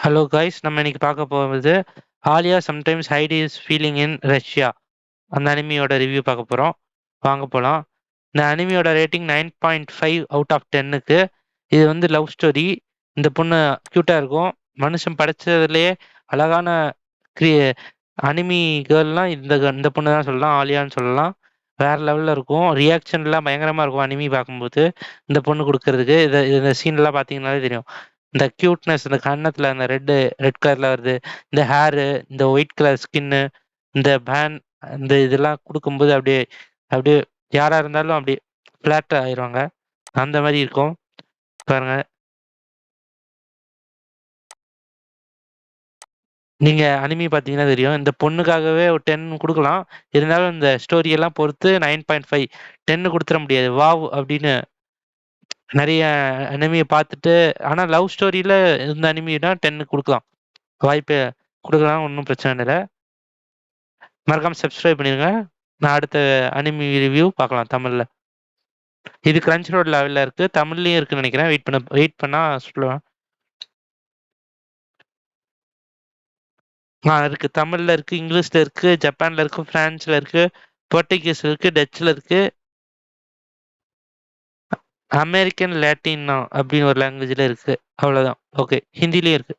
Hello guys, நம்ம இன்னைக்கு பார்க்க போவது Alya sometimes hide is feeling in Russia. அந்த அனிமியோட ரிவ்யூ பார்க்க போகிறோம். வாங்க போகலாம். இந்த அனிமியோட ரேட்டிங் 9.5 அவுட் ஆஃப் 10க்கு. இது வந்து லவ் ஸ்டோரி. இந்த பொண்ணு க்யூட்டாக இருக்கும். மனுஷன் படைச்சதுலேயே அழகான கிரி அனிமி கேர்ள்லாம் இந்த பொண்ணு தான் சொல்லலாம், ஆலியான்னு சொல்லலாம். வேற லெவலில் இருக்கும். ரியாக்ஷன்லாம் பயங்கரமாக இருக்கும் அனிமி பார்க்கும்போது. இந்த பொண்ணு கொடுக்கறதுக்கு இந்த சீன்லாம் பார்த்தீங்கன்னாலே தெரியும். இந்த கியூட்னஸ், இந்த கன்னத்துல அந்த ரெட் கலர்ல வருது, இந்த ஹேரு, இந்த ஒயிட் கலர் ஸ்கின்னு, இந்த பேன், இந்த இதெல்லாம் கொடுக்கும்போது அப்படியே அப்படியே யாரா இருந்தாலும் அப்படியே ஃபிளாட் ஆயிடுவாங்க. அந்த மாதிரி இருக்கும். பாருங்க, நீங்க அனிமி பார்த்தீங்கன்னா தெரியும். இந்த பொண்ணுக்காகவே ஒரு 10 கொடுக்கலாம். இருந்தாலும் இந்த ஸ்டோரி எல்லாம் பொறுத்து 9.5 10 கொடுத்துட முடியாது. வாவ் அப்படின்னு நிறைய அனிமியை பார்த்துட்டு, ஆனால் லவ் ஸ்டோரியில இந்த அனிமினா 10 கொடுக்கலாம். வாய்ப்பு கொடுக்கலாம், ஒன்றும் பிரச்சனை இல்லை. மறக்காம சப்ஸ்கிரைப் பண்ணிருங்க. நான் அடுத்த அனிமி ரிவ்யூ பார்க்கலாம் தமிழ்ல. இது கிரன்ச் ரோட் லெவல்ல இருக்கு, தமிழ்லயும் இருக்குன்னு நினைக்கிறேன். வெயிட் பண்ணா சொல்லுவேன். இருக்கு, தமிழ்ல இருக்கு, இங்கிலீஷ்ல இருக்கு, ஜப்பான்ல இருக்கு, பிரான்ஸ்ல இருக்கு, போர்ச்சுகீஸ் இருக்கு, டச்ல இருக்கு, அமெரிக்கன் லாட்டினா அப்படின்னு ஒரு லாங்குவேஜ்ல இருக்கு. அவ்வளவுதான். ஓகே, ஹிந்திலயும் இருக்கு.